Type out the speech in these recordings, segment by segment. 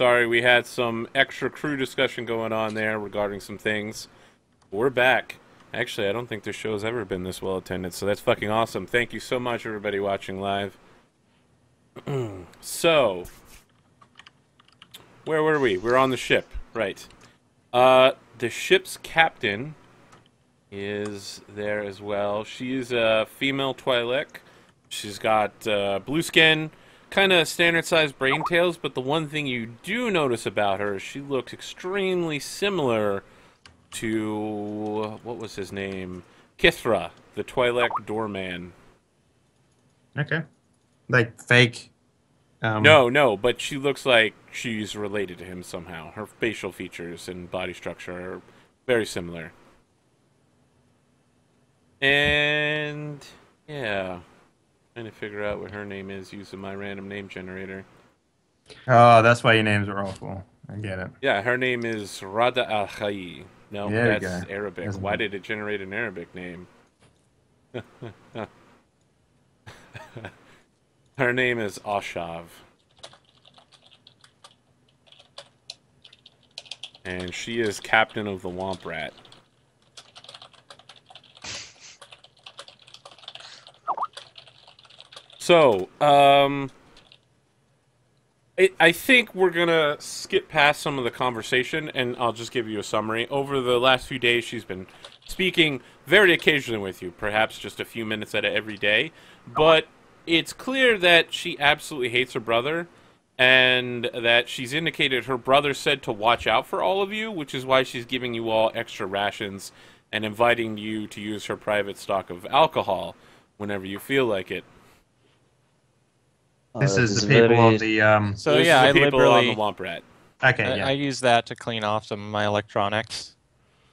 Sorry, we had some extra crew discussion going on there regarding some things. We're back. Actually, I don't think the show's ever been this well attended, so that's fucking awesome. Thank you so much, everybody watching live. So, where were we? We're on the ship, right. The ship's captain is there as well. She's a female Twi'lek. She's got blue skin, kind of standard-sized brain tails, but the one thing you do notice about her is she looks extremely similar to, what was his name? Kithra, the Twi'lek doorman. Okay. Like fake. No, but she looks like she's related to him somehow. Her facial features and body structure are very similar. And yeah, trying to figure out what her name is using my random name generator. Oh, that's why your names are awful. I get it. Yeah, her name is Rada Al Khai. No, There you that's go. Arabic. That's Why good. did it generate an Arabic name? Her name is Ashav. And she is captain of the Womp Rat. So, I think we're gonna skip past some of the conversation, and I'll just give you a summary. Over the last few days, she's been speaking very occasionally with you, perhaps just a few minutes at it every day, but it's clear that she absolutely hates her brother, and that she's indicated her brother said to watch out for all of you, which is why she's giving you all extra rations and inviting you to use her private stock of alcohol whenever you feel like it. This That is is the people very... of the. So This yeah, is I the people on the liberally Womp Rat. Okay, yeah. I use that to clean off some of my electronics.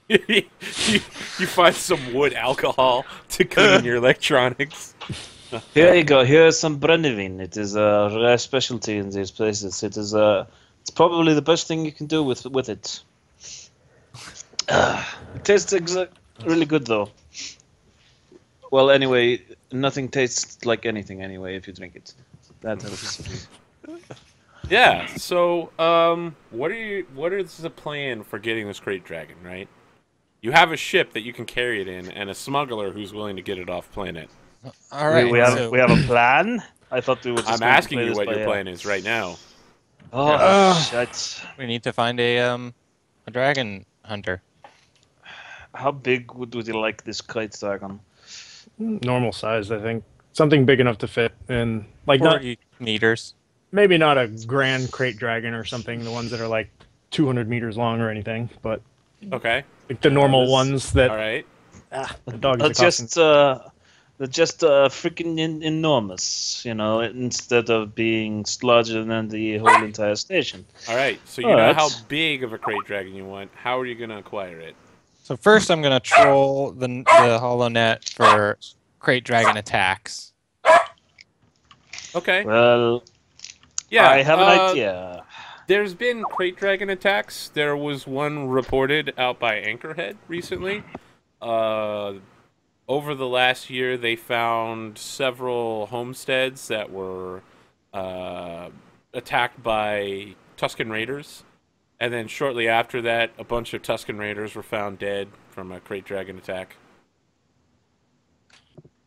you, you find some wood alcohol to clean your electronics. Here you go. Here is some Brennivine. It is a rare specialty in these places. It is it's probably the best thing you can do with it. It tastes really good though. Well, anyway, nothing tastes like anything anyway if you drink it. That helps. Yeah. So, what is the plan for getting this crate dragon? Right. You have a ship that you can carry it in, and a smuggler who's willing to get it off planet. All right, we have so we have a plan. I thought we were just I'm going to asking play you this what by your ear. plan is right now. Oh shit! we need to find a dragon hunter. How big would you like this kite dragon? Normal size, I think. Something big enough to fit in, like not 40 meters. maybe not a grand crate dragon or something, the ones that are like 200 meters long or anything, but Okay. like the normal this- ones that All right. the dogs are Just they're just freaking enormous, you know, instead of being larger than the whole entire station. All right. So you know how Alright. big of a crate dragon you want. How are you going to acquire it? So first, I'm gonna troll the HoloNet for crate dragon attacks. Okay. Well, Yeah. I have an idea. There's been crate dragon attacks. There was one reported out by Anchorhead recently. Over the last year, they found several homesteads that were attacked by Tusken Raiders. And then shortly after that, a bunch of Tusken Raiders were found dead from a crate dragon attack.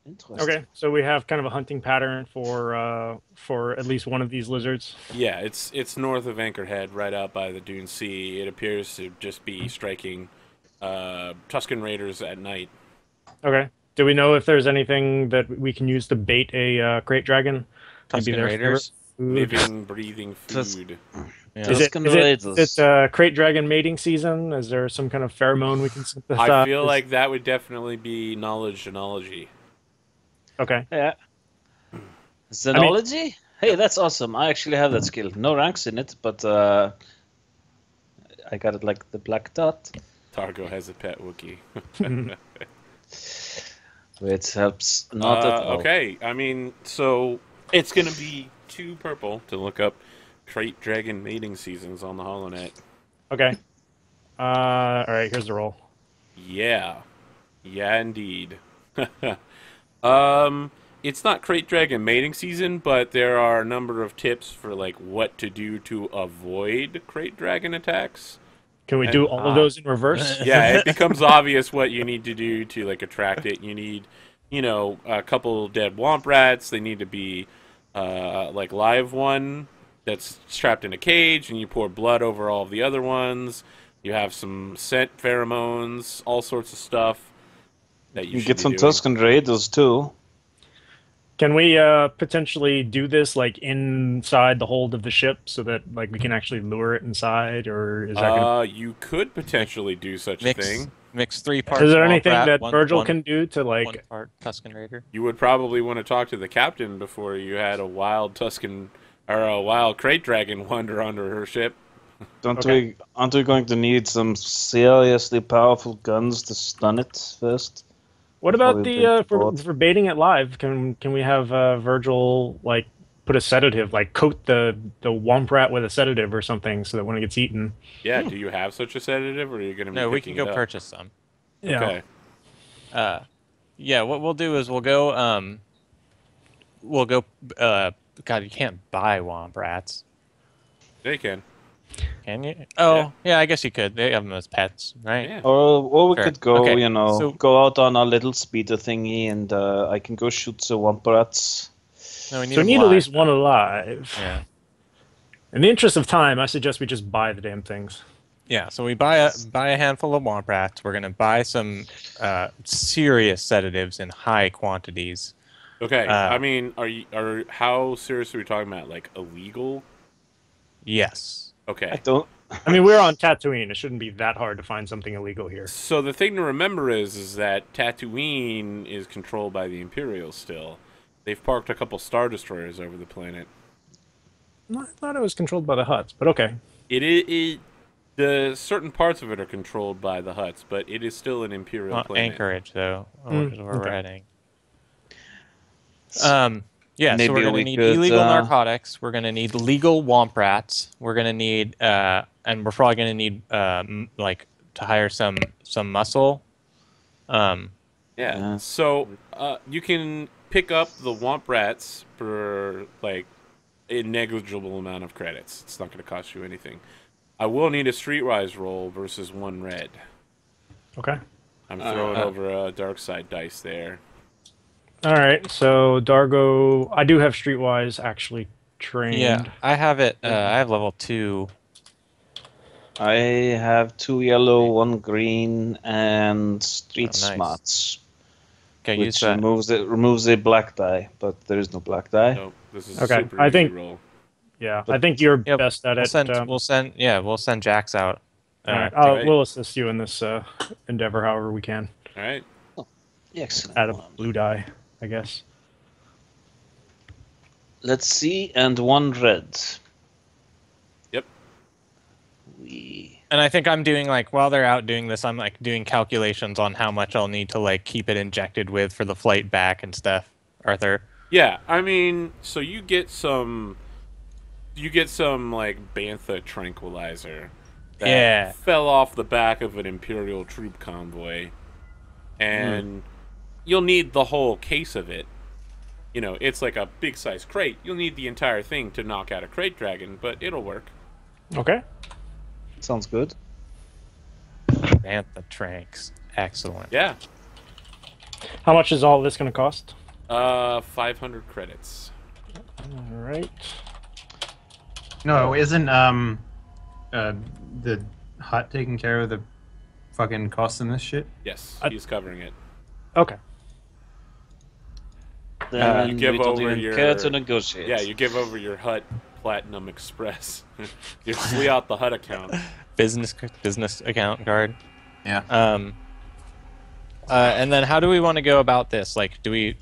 Interesting. Okay, so we have kind of a hunting pattern for at least one of these lizards. Yeah, it's north of Anchorhead, right out by the Dune Sea. It appears to just be striking Tusken Raiders at night. Okay. Do we know if there's anything that we can use to bait a crate dragon? Maybe Tusken their Raiders. favorite food? Living, breathing Tus- food. Yeah. Is it, Tusken is it, Raiders. is it crate dragon mating season? Is there some kind of pheromone we can synthesize? I feel like that would definitely be knowledge genology. Okay. Yeah. Xenology? Hey, that's awesome. I actually have that skill. No ranks in it, but I got it like the black dot, Targo has a pet Wookiee. which helps not at all. Okay, I mean, so it's going to be too purple to look up crate dragon mating seasons on the HoloNet. Okay. All right. Here's the roll. Yeah. Yeah, indeed. it's not Crate Dragon mating season, but there are a number of tips for like what to do to avoid Crate Dragon attacks. Can we do all of those in reverse? Yeah, it becomes obvious what you need to do to like attract it. You need, a couple dead womp rats. They need to be like live one that's trapped in a cage, and you pour blood over all of the other ones. You have some scent pheromones, all sorts of stuff that you should get be some doing. Tusken Raiders too. Can we potentially do this like inside the hold of the ship so that like we can actually lure it inside, or is that gonna... You could potentially do such a thing. Mix 3 parts. Is there Womp anything Rat, that one- Virgil one- can do to 1 like... part Tusken Raider? You would probably want to talk to the captain before you had a wild Tusken or a wild Crate Dragon wander onto her ship. Aren't we going to need some seriously powerful guns to stun it first? What about Before we the take board? for baiting it live? Can we have Virgil like put a sedative, like coat the womp rat with a sedative or something, so that when it gets eaten? Yeah, do you have such a sedative, or are you going to be No, we picking can go it up? purchase some. Yeah. Okay. Yeah, what we'll do is we'll go. God, you can't buy womp rats, They can. can you? Oh, yeah, I guess you could. They have them as pets, right? Yeah. Or we Sure. could go, Okay, so- go out on our little speeder thingy, and I can go shoot the womp rats. No, we need, So we them need at live. least one alive. Yeah. In the interest of time, I suggest we just buy the damn things. Yeah, so we buy a handful of womp rats. We're gonna buy some serious sedatives in high quantities. Okay. I mean, how serious are we talking about? Like illegal? Yes. Okay. I mean, we're on Tatooine. It shouldn't be that hard to find something illegal here. So the thing to remember is that Tatooine is controlled by the Imperials still. They've parked a couple Star Destroyers over the planet. I thought it was controlled by the Hutts, but okay. The certain parts of it are controlled by the Hutts, but it is still an Imperial planet. Anchorage, though, which is where we're okay. heading. Yeah, so Maybe we're we gonna need could, illegal narcotics. We're gonna need legal womp rats. We're gonna need, and we're probably gonna need, like, to hire some muscle. Yeah. So you can pick up the Womp Rats for like a negligible amount of credits. It's not going to cost you anything. I will need a Streetwise roll versus 1 red. Okay. I'm throwing over a dark side dice there. All right. So Dargo, I do have Streetwise actually trained. Yeah, I have it. I have level 2. I have 2 yellow, 1 green, and street Oh, nice. smarts, Okay, use which that. removes a black die, but there is no black die. So this is Okay, a super I easy think- roll. Yeah, I think you're Yep, best at it. We'll send Jax out. all right. right. We'll assist you in this endeavor however we can. All right. Excellent. Add a blue die, I guess. Let's see, and 1 red. Yep. And I think I'm doing, like, while they're out doing this, I'm like doing calculations on how much I'll need to like keep it injected with for the flight back and stuff. Arthur. Yeah, I mean, so you get some like bantha tranquilizer that Yeah. fell off the back of an Imperial troop convoy, and you'll need the whole case of it. It's like a big size crate. You'll need the entire thing to knock out a Crate Dragon, but it'll work. Okay. Sounds good. Bantha tranks. Excellent. Yeah. How much is all this going to cost? 500 credits. All right. No, isn't the Hut taking care of the fucking costs in this shit? Yes, I- he's covering it. Okay. Then you give we don't over even your- care to negotiate. Yeah, you give over your Hut Platinum Express. You flee out the Hut account. Business account card. Yeah. And then how do we want to go about this? Like, do we?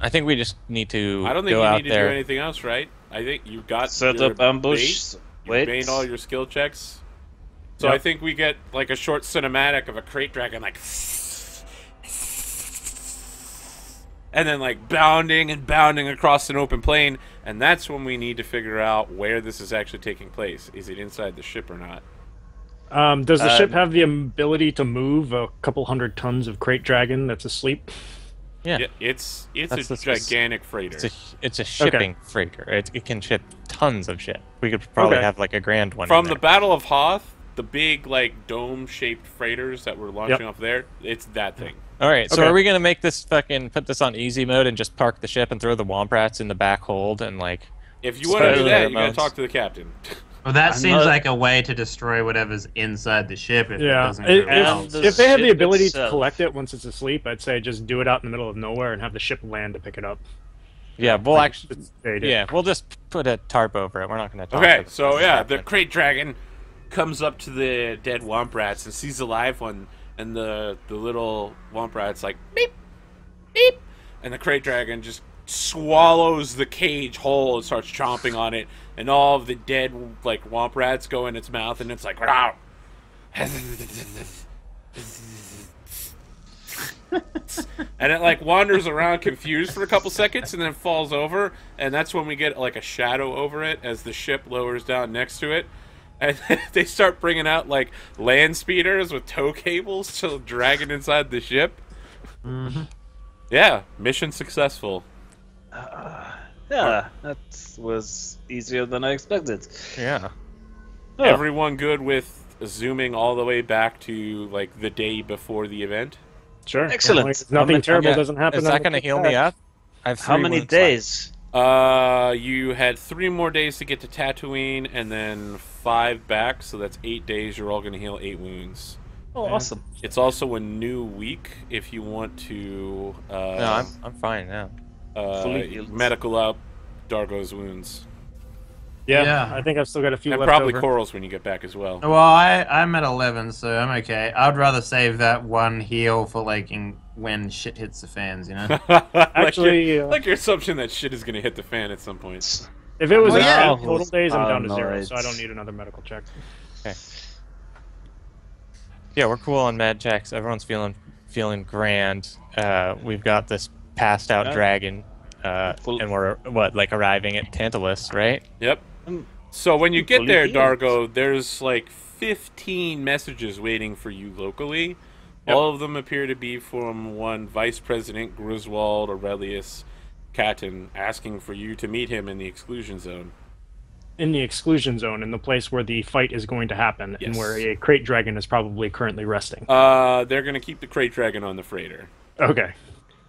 I think we just need to I don't think go you out need to there. do anything else, right? I think you've got Set your up ambush. bait, Wait. You've made all your skill checks. So Yep. I think we get like a short cinematic of a Crate Dragon like and then like bounding and bounding across an open plain, and that's when we need to figure out where this is actually taking place. Is it inside the ship or not? Does the ship have the ability to move a couple hundred tons of Crate Dragon that's asleep? Yeah. It's That's a the spec- gigantic freighter. It's a shipping freighter. It can ship tons of shit. We could probably Okay. have like a grand one. From in the there. Battle of Hoth, the big like dome-shaped freighters that were launching off there, it's that thing. All right, so Okay. are we gonna make this put this on easy mode and just park the ship and throw the Womp Rats in the back hold and like? If you want to do Spare that, the you gotta remotes. talk to the captain. Well, that I'm seems not- like a way to destroy whatever's inside the ship if it Yeah. doesn't If, go And well. the if they have the ship ability to itself. collect it once it's asleep, I'd say just do it out in the middle of nowhere and have the ship land to pick it up. Yeah, we'll Like actually. they did. Yeah, we'll just put a tarp over it. We're not gonna talk. Okay, to so the yeah, captain. the crate dragon comes up to the dead Womp Rats and sees the live one, and the little Womp Rat's like beep, beep, and the crate dragon just swallows the cage whole and starts chomping on it, and all of the dead like Womp Rats go in its mouth, and it's like "Rawr." And it like wanders around confused for a couple seconds and then falls over, and that's when we get like a shadow over it as the ship lowers down next to it, and they start bringing out like land speeders with tow cables to drag it inside the ship. Yeah, mission successful. Yeah, that was easier than I expected. Yeah. Oh. Everyone good with zooming all the way back to like the day before the event? Sure. Excellent. Like, nothing terrible Yeah, doesn't happen. Is that on the gonna heal me back. up? I have How 3 many wounds left. days? You had 3 more days to get to Tatooine, and then 5 back, so that's 8 days. You're all going to heal 8 wounds. Oh, awesome. It's also a new week if you want to No, I'm fine now. fully healed. medical up Dargo's wounds. Yeah, Yeah. I think I've still got a few And left probably over. Coral's when you get back as well. Well, I'm at 11, so I'm okay. I'd rather save that one heal for like when shit hits the fans, you know. Actually, like your assumption that shit is going to hit the fan at some point. If it was Well, yeah. 8 total days, I'm down to no, 0, so I it's- don't need another medical check. Yeah, we're cool on med checks. Everyone's feeling grand. We've got this passed out Yeah. dragon, Full- and we're like arriving at Tantalus, right? Yep. Mm. So when you get Fully there, healed. Dargo, there's like 15 messages waiting for you locally. Yep. All of them appear to be from one Vice President Griswold Aurelius Catton asking for you to meet him in the exclusion zone. In the exclusion zone, in the place where the fight is going to happen, and Yes. where a crate dragon is probably currently resting. They're going to keep the crate dragon on the freighter. Okay.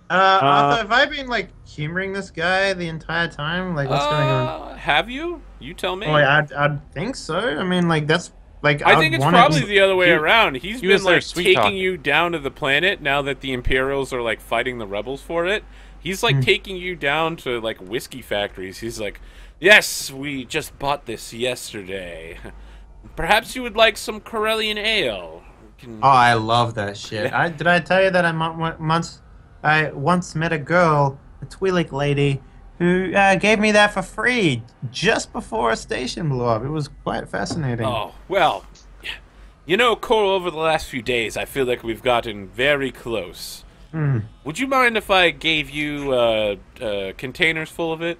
Arthur, have I been like humoring this guy the entire time? Like, what's going on? Have you? You tell me. Oh, I'd think so. I mean, like that's like I think it's probably the other way he- around. He's he been was there like sweet taking talking. you down to the planet now that the Imperials are like fighting the rebels for it. He's like taking you down to like whiskey factories. He's like, "Yes, we just bought this yesterday. Perhaps you would like some Corellian ale." We can- Oh, I love that shit. Did I tell you that I once met a girl, a Twi'lek lady, who gave me that for free just before a station blew up. It was quite fascinating. Oh, well, you know, Cole, over the last few days, I feel like we've gotten very close. Would you mind if I gave you containers full of it?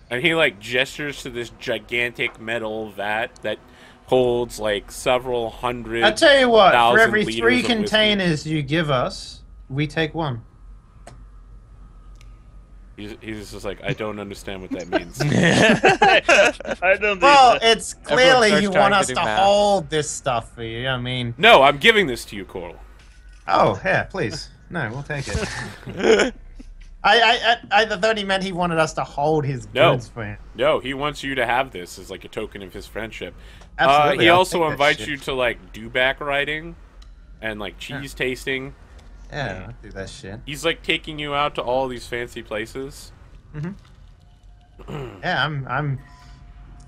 And he, like, gestures to this gigantic metal vat that holds, like, several hundred... I tell you what, for 1,000 every liters 3 of whiskey. containers you give us, we take 1. He's just like, I don't understand what that means. I don't Well, either. it's clearly starts you trying want to us do to math. hold this stuff for you. I mean, No, I'm giving this to you, Coral. oh yeah, please. No, we'll take it. I thought he meant he wanted us to hold his No. goods for him. No, he wants you to have this as, like, a token of his friendship. Absolutely, He I'll also take that invites shit. you to, like, do-back riding and, like, cheese tasting. Yeah, I'll do that shit. He's, like, taking you out to all these fancy places. Yeah, I'm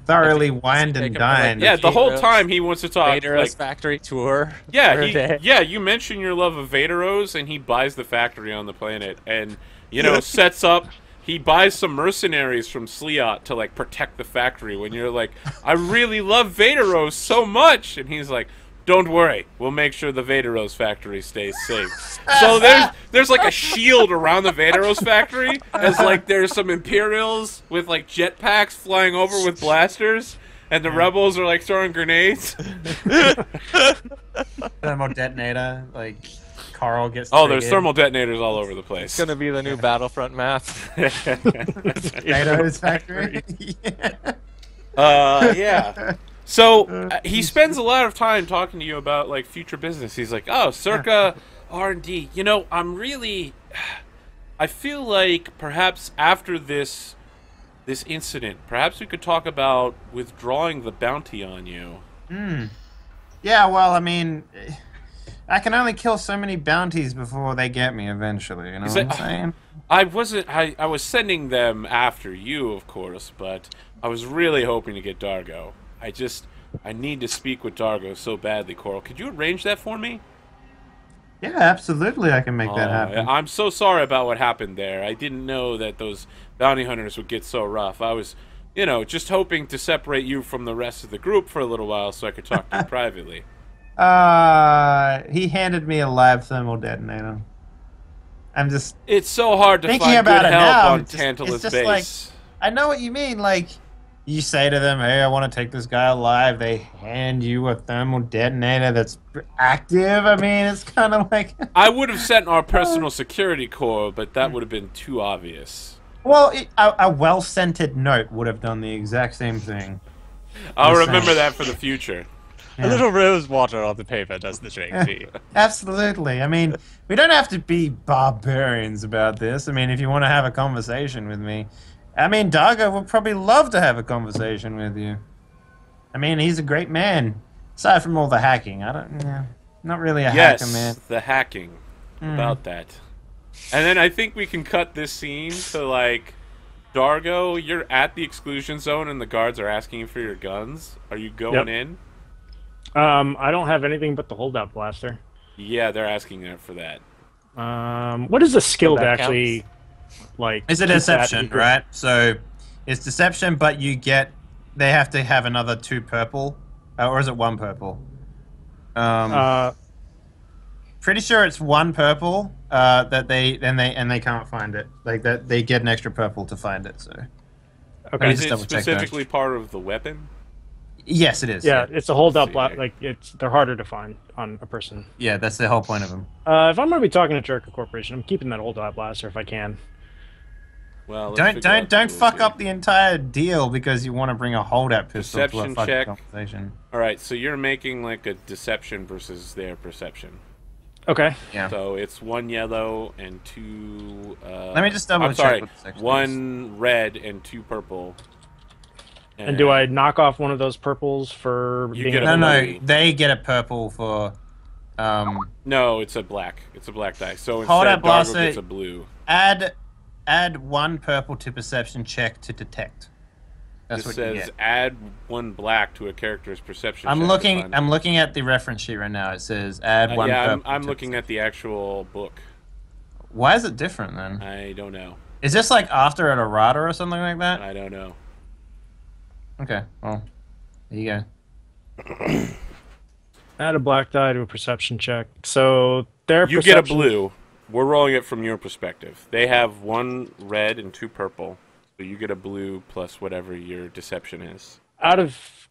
thoroughly wined take and him for, like, dined. Yeah, the whole Vaderos- time he wants to talk. Vader's Like, factory tour. for a yeah, day. you mention your love of Vaderos, and he buys the factory on the planet, and sets up. He buys some mercenaries from Sleot to like protect the factory. When you're like, I really love Vaderos so much, and he's like, don't worry, we'll make sure the Vaderos factory stays safe. So there's like a shield around the Vaderos factory, as like there's some Imperials with like jetpacks flying over with blasters, and the rebels are like throwing grenades. Thermal detonator, like coral gets. Oh, there's triggered. thermal detonators all over the place. It's gonna be the new Battlefront map. Potatoes factory. Yeah. So he spends a lot of time talking to you about like future business. He's like, "Oh, circa R&D. You know, I feel like perhaps after this incident, perhaps we could talk about withdrawing the bounty on you." Yeah, well, I mean, I can only kill so many bounties before they get me eventually, you know what I'm saying? I was sending them after you, of course, but I was really hoping to get Dargo. I need to speak with Dargo so badly, Coral. Could you arrange that for me? Yeah, absolutely, I can make that happen. I'm so sorry about what happened there. I didn't know that those bounty hunters would get so rough. I was, just hoping to separate you from the rest of the group for a little while so I could talk to you privately. He handed me a live thermal detonator. I'm just It's so hard to thinking find about good it help now. on It's Tantalus just base. like, I know what you mean. Like, you say to them, "Hey, I want to take this guy alive." They hand you a thermal detonator that's active. I mean, it's kind of like. I would have sent our personal security corps, but that would have been too obvious. Well, a well-scented note would have done the exact same thing. I'll Yes, remember sir. that for the future. Yeah. A little rose water on the paper does the trick. See? Absolutely. I mean, we don't have to be barbarians about this. I mean, if you want to have a conversation with me, I mean, Dargo would probably love to have a conversation with you. I mean, he's a great man. Aside from all the hacking, not really a hacker, man. Yes, the hacking. About that. And then I think we can cut this scene to, like, Dargo, you're at the exclusion zone and the guards are asking you for your guns. Are you going in? I don't have anything but the holdout blaster. Yeah, they're asking that for that. What is a skill to that actually like? It's a keep that deception, secret? right? So it's deception, but they have to have another 2 purple, or is it 1 purple? Pretty sure it's 1 purple that they can't find it. Like that, they get an extra purple to find it. So Okay. Is just it double check that. specifically part of the weapon? yes, it is. Yeah, it's a holdout See. like they're harder to find on a person. Yeah, that's the whole point of them. If I'm gonna be talking to Jerka Corporation, I'm keeping that holdout blaster if I can. Well, let's figure out the Don't rules fuck here. up the entire deal because you want to bring a holdout pistol to a Deception fucking check. conversation. All right, so you're making like a deception versus their perception. Okay. Yeah. So it's 1 yellow and 2. Let me just double I'm check sorry, what the section 1 red and 2 purple. And do I knock off one of those purples for You being get a a- No, they get a purple for. No, it's a black. It's a black die. So Hold instead, up, boss, Dargo gets a blue. Add 1 purple to perception check to detect. That's It what you says get. add 1 black to a character's perception. I'm check to looking. find I'm it. looking at the reference sheet right now. It says add 1 Yeah, purple. I'm to looking at perception. the actual book. Why is it different then? I don't know. Is this like after an errata or something like that? I don't know. Okay. Well, there you go. add a black die to a perception check. So their You get a perception- blue. We're rolling it from your perspective. They have 1 red and 2 purple. So you get a blue plus whatever your deception is. Out of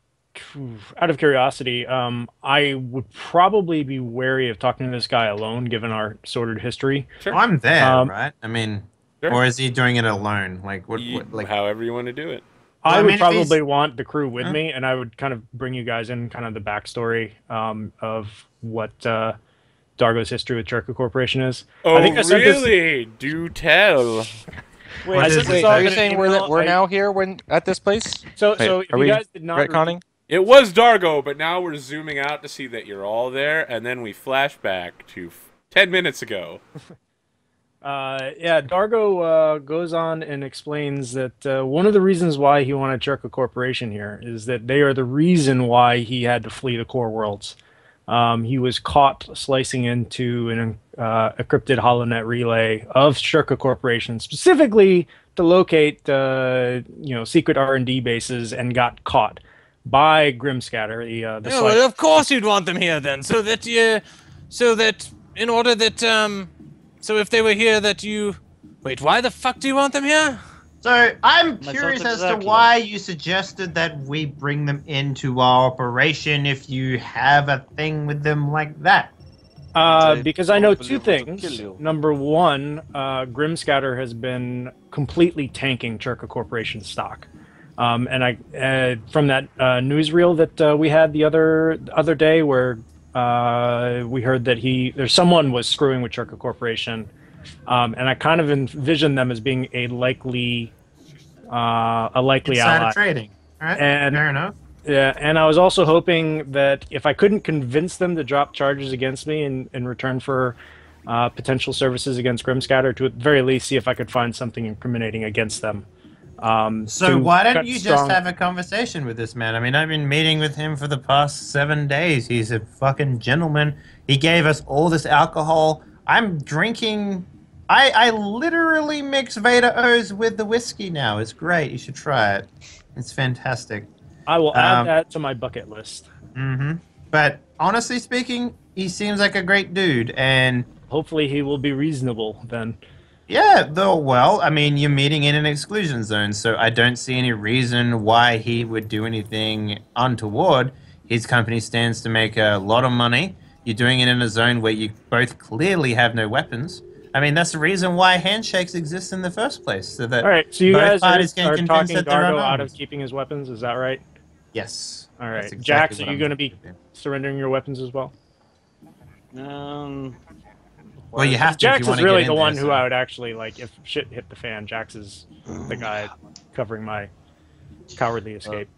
curiosity, I would probably be wary of talking to this guy alone, given our sordid history. Sure. I'm there, Um, right? I mean, Sure. or is he doing it alone? Like what? Like However you want to do it. Well, I I mean, would if probably he's- want the crew with me, and I would kind of bring you guys in, kind of the backstory of what Dargo's history with Jerka Corporation is. Oh, I think I sent this- really? Do tell. Wait, What I is sent it? this Are all you in an saying email. we're now here when at this place? So Wait, if are you we guys did not retconning? It was Dargo, but now we're zooming out to see that you're all there, and then we flash back to 10 minutes ago. Yeah, Dargo goes on and explains that one of the reasons why he wanted Jerka Corporation here is that they are the reason why he had to flee the core worlds. He was caught slicing into an encrypted HoloNet relay of Jerka Corporation, specifically to locate secret R&D bases, and got caught by Grimscatter. The Yeah, slice- well, of course you'd want them here then, so that in order that so if they were here that you wait, why the fuck do you want them here? So I'm Myself curious as to exactly. why you suggested that we bring them into our operation if you have a thing with them like that. Because I know two probably want to things. kill you. Number one, Grimscatter has been completely tanking Churka Corporation stock. And from that newsreel that we had the other day, where we heard that someone was screwing with Churka Corporation, and I kind of envisioned them as being a likely Insider ally. trading. All right. And Fair enough. yeah, and I was also hoping that if I couldn't convince them to drop charges against me in return for potential services against Grimscatter, to at the very least see if I could find something incriminating against them. So to why don't cut you just strong- have a conversation with this man? I mean, I've been meeting with him for the past 7 days. He's a fucking gentleman. He gave us all this alcohol. I'm drinking. I literally mix Vader O's with the whiskey now. It's great. You should try it. It's fantastic. I will add that to my bucket list. Mm-hmm. But honestly speaking, he seems like a great dude, and Hopefully, he will be reasonable then. yeah, though, well, I mean, you're meeting in an exclusion zone, so I don't see any reason why he would do anything untoward. His company stands to make a lot of money. You're doing it in a zone where you both clearly have no weapons. I mean, that's the reason why handshakes exist in the first place, so that All right, so you both guys parties can are convince talking that there are Dargo out of arms. keeping his weapons. Is that right? Yes. All right, That's exactly Jax, what are you I'm going to be thinking. surrendering your weapons as well? Well, you have to. if Jax you want is to really get the in one there, who so. I would actually like if shit hit the fan. Jax is the guy covering my cowardly escape.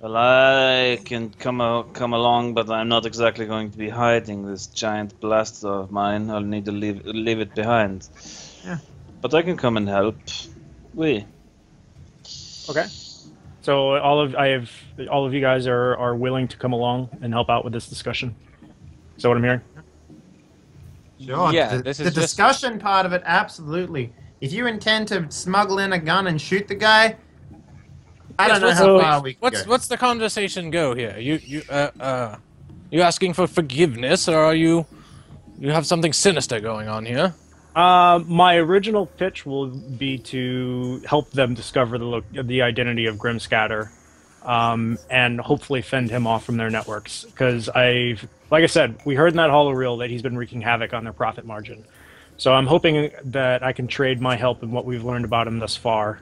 Well, I can come along, but I'm not exactly going to be hiding this giant blaster of mine. I'll need to leave it behind. Yeah. But I can come and help. We. Okay. So all of you guys are willing to come along and help out with this discussion. Is that what I'm hearing? Sure. Yeah, the, this is the just- discussion part of it, absolutely. If you intend to smuggle in a gun and shoot the guy, I don't know Yes, how what's- far we can go. What's the conversation go here? You asking for forgiveness, or are you have something sinister going on here? My original pitch will be to help them discover the identity of Grimscatter, and hopefully fend him off from their networks. Because like I said, we heard in that holoreel that he's been wreaking havoc on their profit margin. So I'm hoping that I can trade my help in what we've learned about him thus far.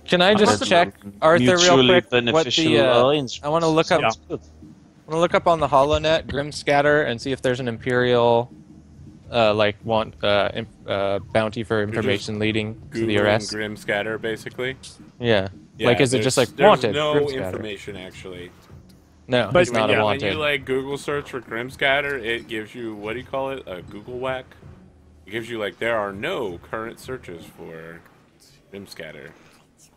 Can I just That's check, Arthur, real mutually quick, what beneficial the arrangement. I want to look up. Yeah. Sounds good. I want to look up on the HoloNet Grimscatter and see if there's an Imperial, bounty for information leading to the Googling arrest. Grimscatter, basically. Yeah. Yeah, Like, is it just like there's wanted? no Grimscatter? information actually. No, But it's not yeah, a When you wanted. like Google search for Grimscatter, it gives you, what do you call it? A Google whack. It gives you like, there are no current searches for Grimscatter.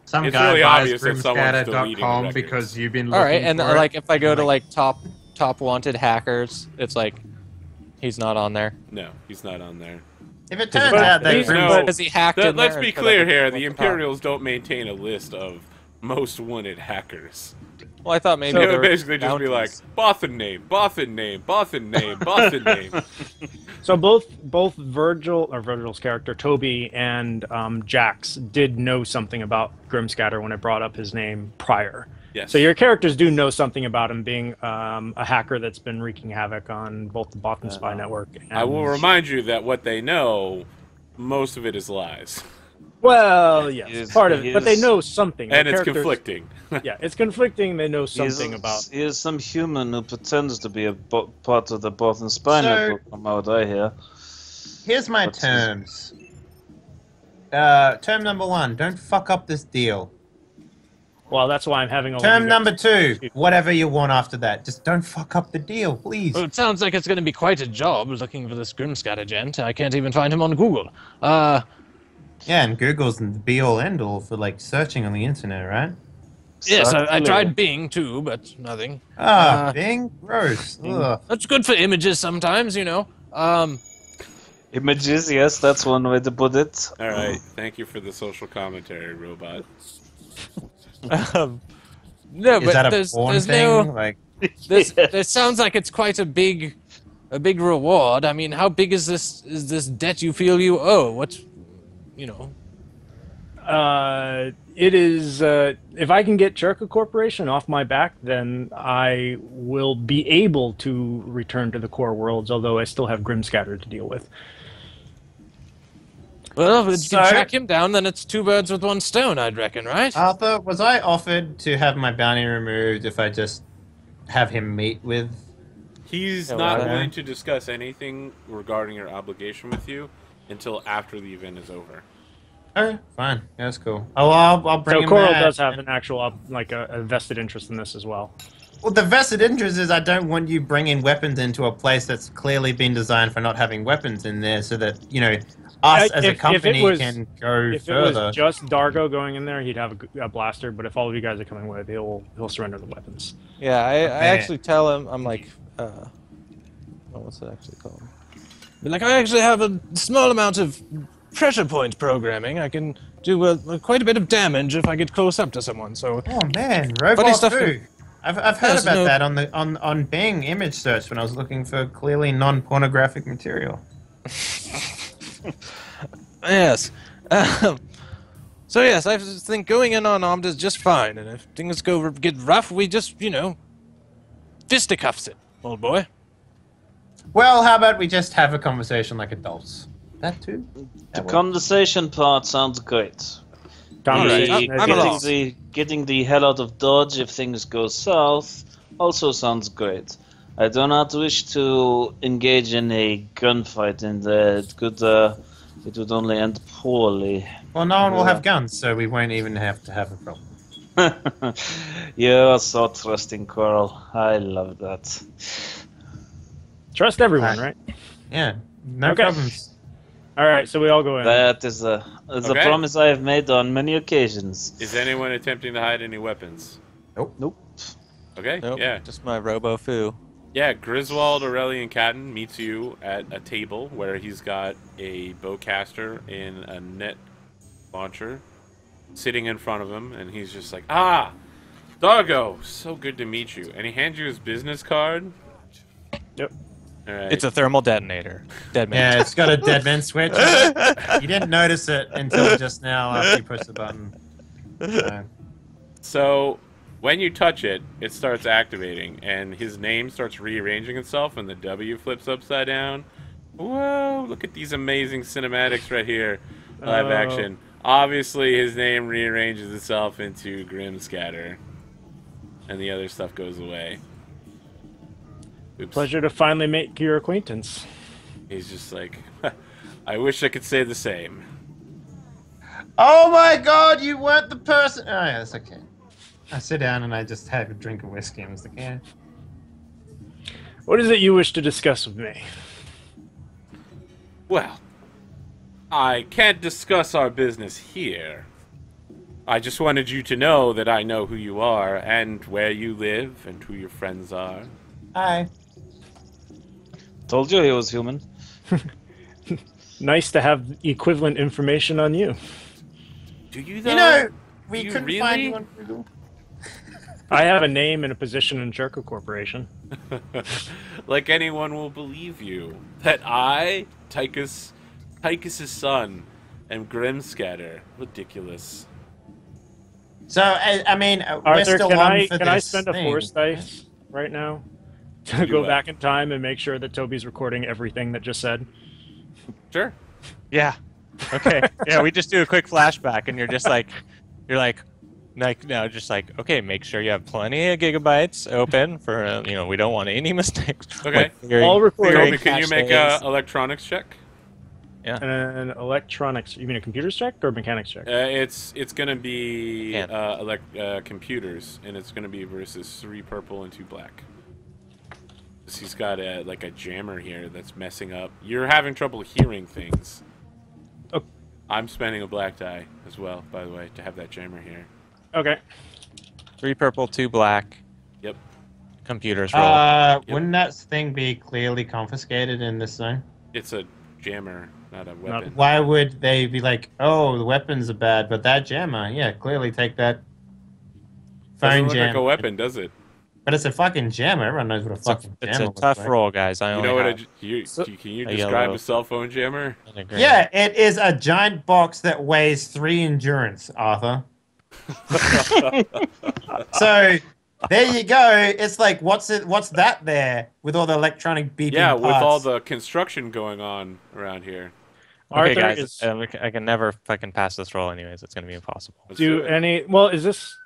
Some It's guy really buys obvious that someone's deleting Grimscatter.com records. because you've been All looking right, and for it. like if I go to Like, like top wanted hackers, it's like he's not on there. No, he's not on there. If it turns But out that there's Grim- no- Because he hacked in Let's there be and put, clear like, a here, at the top. Imperials don't maintain a list of most wanted hackers. Well, I thought maybe They there would were basically just be like, bounties. Bothan name, Bothan name, Bothan name, Bothan name. So both Virgil's character Toby and Jax did know something about Grimscatter when I brought up his name prior. Yes. So your characters do know something about him being a hacker that's been wreaking havoc on both the Bothan spy network. And, I will remind you that what they know, most of it is lies. Well, yes, He is- part of he it, but they is- know something. And The it's characters- conflicting. Yeah, it's conflicting. They know something about. He is some human who pretends to be a part of the Bothan spy So- network, from what I hear. Here's my What's terms. Term number 1, don't fuck up this deal. Well, that's why I'm having a. Term number 2, whatever you want after that. Just don't fuck up the deal, please. Well, it sounds like it's going to be quite a job looking for this Grimscatter gent. I can't even find him on Google. Yeah, and Google's the be-all, end-all for, like, searching on the internet, right? Yes, I Exactly. tried Bing too, but nothing. Ah, Bing? Gross. Ugh. That's good for images sometimes, you know. Images, yes, that's one way to put it. All right, thank you for the social commentary, robot. No, Is but that a there's porn there's thing? no. Like, This sounds like it's quite a big reward. I mean, how big is this debt you feel you owe? What, you know? It is. If I can get Cherka Corporation off my back, then I will be able to return to the core worlds. Although I still have Grimscatter to deal with. Well, if So- you can track him down, then it's 2 birds with 1 stone, I'd reckon, right? Arthur, was I offered to have my bounty removed if I just have him meet with? He's Yeah, not well, willing to discuss anything regarding your obligation with you until after the event is over. Oh, fine. That's cool. Oh, I'll bring So him Coral that. does have an actual like a vested interest in this as well. Well, the vested interest is I don't want you bringing weapons into a place that's clearly been designed for not having weapons in there, so that us as a company can go If further. it was just Dargo going in there, he'd have a blaster. But if all of you guys are coming with, he'll surrender the weapons. Yeah, I Okay. actually tell him, I'm like, what's it actually called? Be like, I actually have a small amount of pressure point programming. I can do quite a bit of damage if I get close up to someone. So Oh man, Funny robot stuff too. I've heard Yes, about no. that on Bing image search when I was looking for clearly non-pornographic material. yes. So yes, I think going in unarmed is just fine, and if things get rough, we just fisticuffs it, old boy. Well, how about we just have a conversation like adults? That too. The That works. conversation part sounds great. Conversation. I'm along. Getting the hell out of Dodge if things go south also sounds great. I do not wish to engage in a gunfight in there. It would only end poorly. Well, no one will have guns, so we won't even have to have a problem. You're so trusting, Coral. I love that. Trust everyone, right? Yeah, no Okay. problems. All right, so we all go in. That is a Okay. promise I have made on many occasions. Is anyone attempting to hide any weapons? Nope. Okay, Nope, yeah. just my robo-foo. Yeah, Griswold Aurelian Catton meets you at a table where he's got a bowcaster in a net launcher sitting in front of him, and he's just like, "Ah, Dargo, so good to meet you." And he hands you his business card. Yep. All right. It's a thermal detonator. Dead man. Yeah, it's got a dead man switch. You didn't notice it until just now after you pushed the button. So when you touch it, it starts activating, and his name starts rearranging itself, and the W flips upside down. Whoa, look at these amazing cinematics right here. Live action. Obviously, his name rearranges itself into Grimscatter, and the other stuff goes away. Oops. Pleasure to finally make your acquaintance. He's just like, I wish I could say the same. Oh my god, you weren't the person. Oh, yeah, that's okay. I sit down and I just have a drink of whiskey and I was like, yeah. What is it you wish to discuss with me? Well, I can't discuss our business here. I just wanted you to know that I know who you are and where you live and who your friends are. Hi. Told you he was human. Nice to have equivalent information on you. Do you though? You know, we You couldn't really? find you on Google. I have a name and a position in Cherka Corporation. Like anyone will believe you that I, Tychus's son, am Grimscatter. Ridiculous. So, I mean, we're Arthur, still can on I for can I this spend a thing. force dice right now to Do go what? back in time and make sure that Toby's recording everything that just said? Sure. Yeah. Okay. Yeah, we just do a quick flashback, and you're like, no, just like, okay, make sure you have plenty of gigabytes open for, we don't want any mistakes. Okay. All recording. Toby, can you make a electronics check? And electronics. You mean a computer's check or mechanics check? It's gonna be Yeah. computers, and it's gonna be versus 3 purple and 2 black. 'Cause he's got a jammer here that's messing up. You're having trouble hearing things. Oh. I'm spending a black die as well, by the way, to have that jammer here. Okay. 3 purple, 2 black. Yep. Computers roll. Wouldn't that thing be clearly confiscated in this zone? It's a jammer, not a weapon. Why would they be like, oh, the weapons are bad, but that jammer, yeah, clearly take that Doesn't phone look jam. like a weapon, does it? But it's a fucking jammer. Everyone knows what a fucking It's a jammer looks tough like. roll, guys. I You only know what? have Can you a describe yellow a cell phone jammer? and a green. Yeah, it is a giant box that weighs 3 endurance, Arthur. So there you go. It's like, what's that there with all the electronic beeping Yeah, parts? with all the construction going on around here. Okay, Arthur guys, is I can never fucking pass this roll anyways. It's gonna be impossible. Let's do it. any. Well, is this?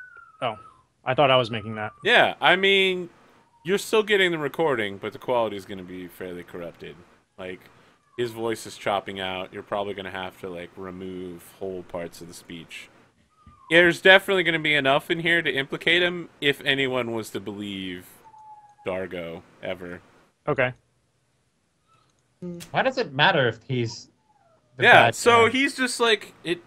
Oh, I thought I was making that. Yeah, I mean, you're still getting the recording, but the quality is going to be fairly corrupted. Like, his voice is chopping out. You're probably going to have to, like, remove whole parts of the speech. There's definitely going to be enough in here to implicate him if anyone was to believe Dargo ever. Okay. Why does it matter if he's the Yeah, bad so guy? he's just like it.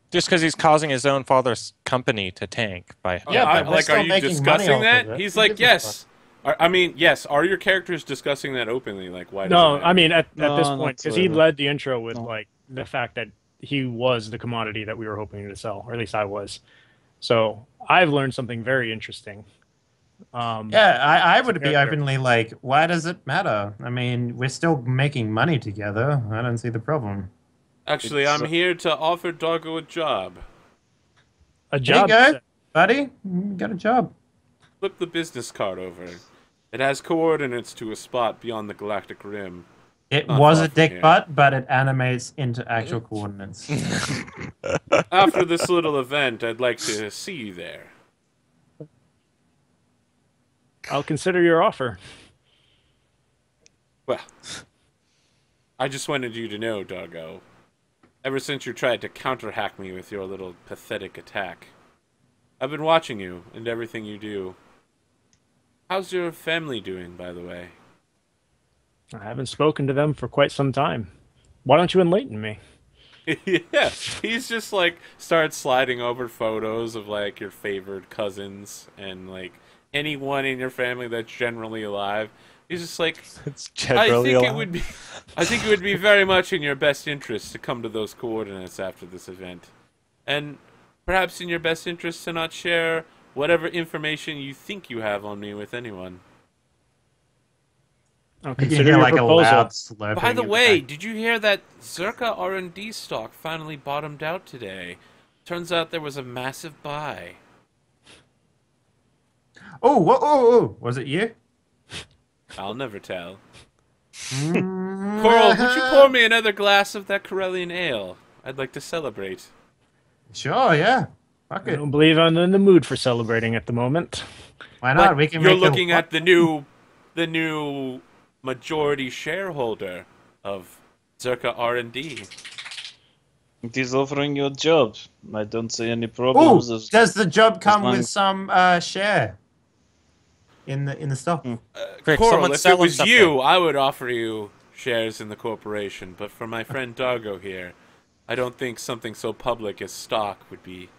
Just because he's causing his own father's company to tank by. Yeah, but we're like, still are you making money discussing off that? of it. He's Who like, gives a yes. I mean, yes. Are your characters discussing that openly? Like, why? No, does it I mean at No, this not point, because he really. led the intro with No. like the fact that he was the commodity that we were hoping to sell, or at least I was. So I've learned something very interesting. Yeah, I would be character. openly like, why does it matter? I mean, we're still making money together. I don't see the problem. Actually, It's- I'm here to offer Dargo a job. A There you job. go, buddy. You got a job. Flip the business card over. It has coordinates to a spot beyond the galactic rim. It Not was far a from dick here. butt, but it animates into actual coordinates. After this little event, I'd like to see you there. I'll consider your offer. Well, I just wanted you to know, Dargo. Ever since you tried to counterhack me with your little pathetic attack, I've been watching you and everything you do. How's your family doing, by the way? I haven't spoken to them for quite some time. Why don't you enlighten me? Yeah, he's just like starts sliding over photos of like your favorite cousins and like anyone in your family that's generally alive. He's just like, It's I generally think it allowed. would be, I think it would be very much in your best interest to come to those coordinates after this event, and perhaps in your best interest to not share whatever information you think you have on me with anyone. I'll You can consider hear your like a proposal. loud slurping. By the in way, back. did you hear that Zerka R&D stock finally bottomed out today? Turns out there was a massive buy. Oh, was it you? I'll never tell. Mm, Coral, would you pour me another glass of that Corellian ale? I'd like to celebrate. Sure, yeah. Fuck I it. don't believe I'm in the mood for celebrating at the moment. Why not? But We can you're make looking at the new majority shareholder of Zerka R&D. It is offering you a job. I don't see any Ooh, problems. does the job come long- with some share in the stock? Quick, Coral, someone if sell it him was something. you, I would offer you shares in the corporation. But for my friend Dargo here, I don't think something so public as stock would be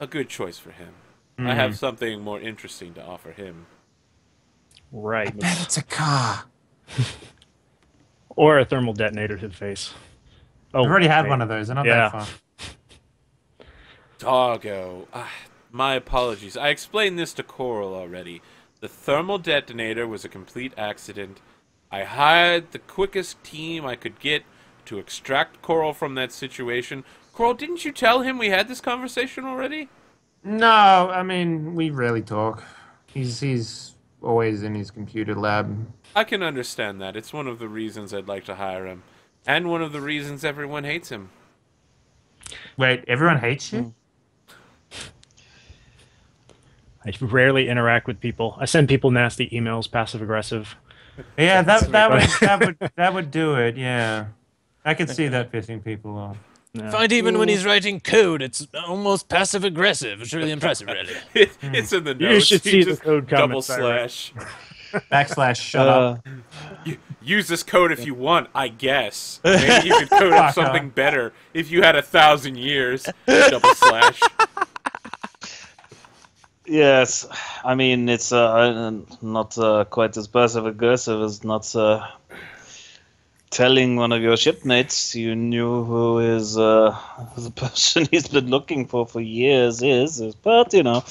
a good choice for him. I have something more interesting to offer him. Right. It's a car. Or a thermal detonator to the face. Oh, I've already had wait. one of those. They're not Yeah. that fun. Dargo, my apologies. I explained this to Coral already. The thermal detonator was a complete accident. I hired the quickest team I could get to extract Coral from that situation. Coral, didn't you tell him we had this conversation already? No, I mean we rarely talk. He's always in his computer lab. I can understand that. It's one of the reasons I'd like to hire him. And one of the reasons everyone hates him. Wait, everyone hates you? I rarely interact with people. I send people nasty emails, passive aggressive. Yeah, that would do it. Yeah, I could see that pissing people off. Yeah. Find even when he's writing code, it's almost passive aggressive. It's really impressive, really. It's in the You notes. should He see the just code double comments I write. slash. / shut up. Use this code if you want, I guess. Maybe you could code up something better if you had 1,000 years. Double slash. Yes, I mean it's not quite as passive aggressive as not telling one of your shipmates you knew who is the person he's been looking for years is. But you know,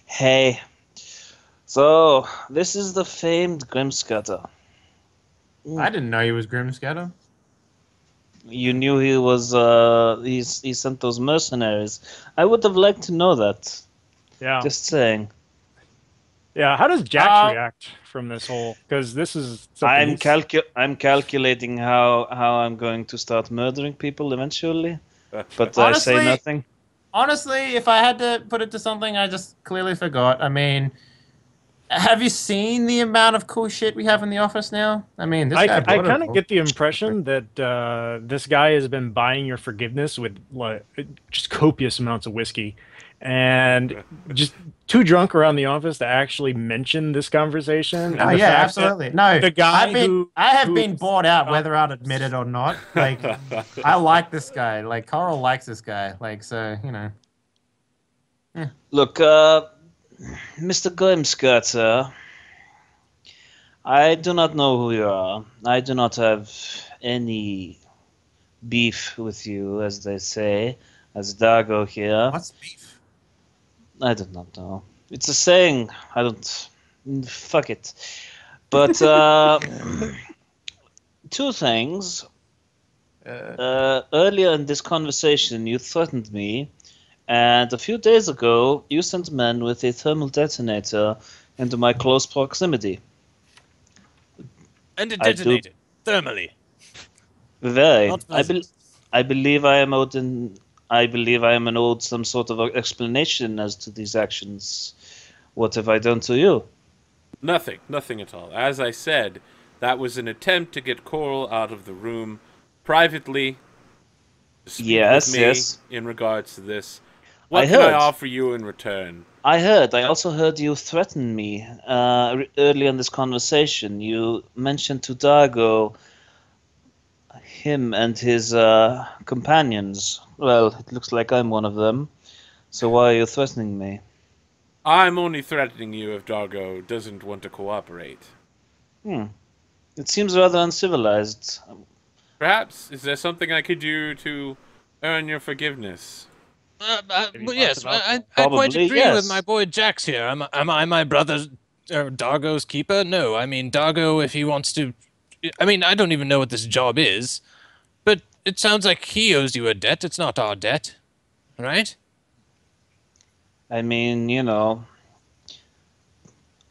hey, So, this is the famed Grimscutter. I didn't know he was Grimscatter. You knew he was, he sent those mercenaries. I would have liked to know that. Yeah. Just saying. Yeah. How does Jax react from this whole? Because this is something. I'm calculating how I'm going to start murdering people eventually, but I say Honestly, nothing. Honestly, if I had to put it to something, I just clearly forgot. I mean, have you seen the amount of cool shit we have in the office now? I mean, this guy I brought kind it of all. get the impression that this guy has been buying your forgiveness with like just copious amounts of whiskey, and just too drunk around the office to actually mention this conversation. Oh And the yeah, fact that absolutely. No, the guy I have who been bought out whether I'd admit it or not. Like, I like this guy. Like, Coral likes this guy. Like, so you know. Look, Mr. Grimscutter, I do not know who you are. I do not have any beef with you, as they say, as Dago here. What's beef? I do not know. It's a saying. I don't. Fuck it. But two things. Earlier in this conversation, you threatened me, and a few days ago, you sent men with a thermal detonator into my close proximity. And it I do- detonated thermally. Very. Not pleasant. I believe I am owed some sort of explanation as to these actions. What have I done to you? Nothing at all. As I said, that was an attempt to get Coral out of the room privately. To speak with me in regards to this. What can I offer you in return? I also heard you threaten me early in this conversation. You mentioned to Dago him and his companions. Well, it looks like I'm one of them. So why are you threatening me? I'm only threatening you if Dargo doesn't want to cooperate. It seems rather uncivilized. Perhaps, is there something I could do to earn your forgiveness? Well, yes, I quite Probably, agree yes. with my boy Jax here. Am I my brother Dargo's keeper? No, I mean, Dargo, if he wants to... I mean, I don't even know what this job is, but it sounds like he owes you a debt. It's not our debt, right? I mean, you know,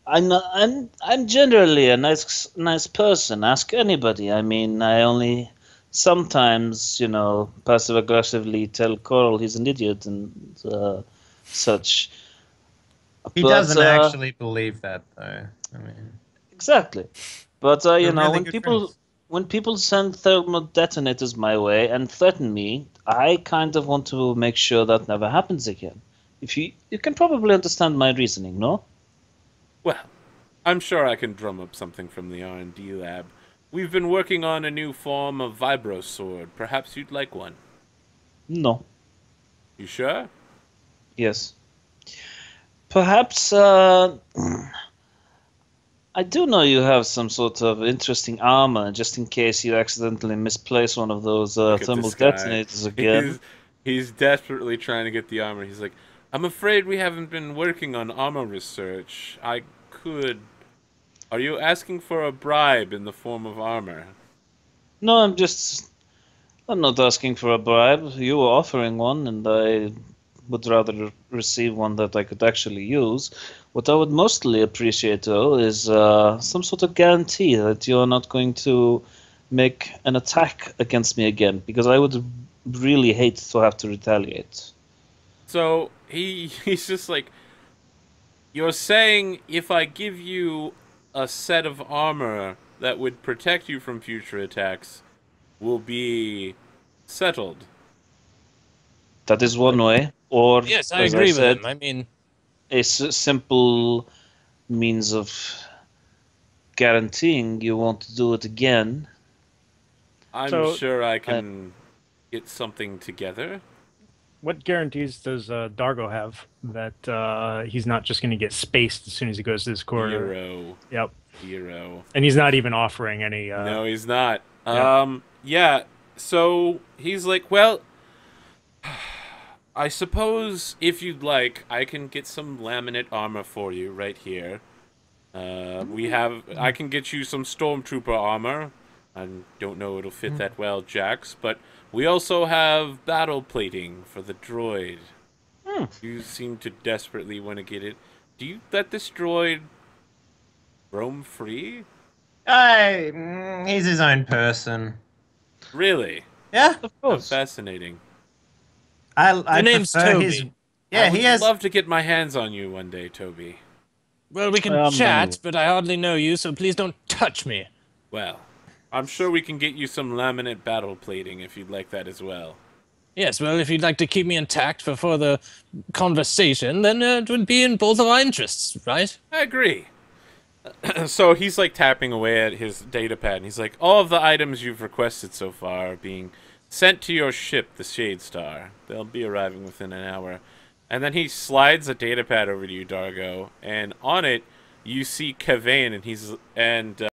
I'm generally a nice person. Ask anybody. I mean, I only sometimes, you know, passive aggressively tell Coral he's an idiot and such. He doesn't actually believe that, though. I mean, exactly. But you know, really when people send thermal detonators my way and threaten me, I kind of want to make sure that never happens again. If you can probably understand my reasoning, no? Well, I'm sure I can drum up something from the R&D lab. We've been working on a new form of vibro sword. Perhaps you'd like one. No. You sure? Yes. Perhaps I do know you have some sort of interesting armor, just in case you accidentally misplace one of those thermal detonators again. He's desperately trying to get the armor. He's like, I'm afraid we haven't been working on armor research. I could... Are you asking for a bribe in the form of armor? No, I'm not asking for a bribe. You were offering one, and I would rather receive one that I could actually use. What I would mostly appreciate, though, is some sort of guarantee that you're not going to make an attack against me again, because I would really hate to have to retaliate. So, he's just like, you're saying if I give you a set of armor that would protect you from future attacks will be settled. That is one way. Or, yes, I as agree I said, with him. I mean, a simple means of guaranteeing you won't do it again. I'm sure I can get something together. What guarantees does Dargo have that he's not just going to get spaced as soon as he goes to this corridor? Zero. Yep. Zero. And he's not even offering any... No, he's not. Yeah. Yeah, so he's like, well, I suppose if you'd like, I can get some laminate armor for you right here. I can get you some stormtrooper armor. I don't know it'll fit that well, Jax, but we also have battle plating for the droid. You seem to desperately want to get it. Do you let this droid roam free? He's his own person. Really? Yeah, Of How course. fascinating. I name's prefer Toby. his. I Yeah, would he has. love to get my hands on you one day, Toby. Well, we can Many chat, ways. but I hardly know you, so please don't touch me. Well, I'm sure we can get you some laminate battle plating if you'd like that as well. Yes, well, if you'd like to keep me intact for further conversation, then it would be in both of our interests, right? I agree. So he's like tapping away at his data pad, and he's like, all of the items you've requested so far are being sent to your ship, the Shade Star. They'll be arriving within an hour. And then he slides a data pad over to you, Dargo, and on it you see Kevayne, and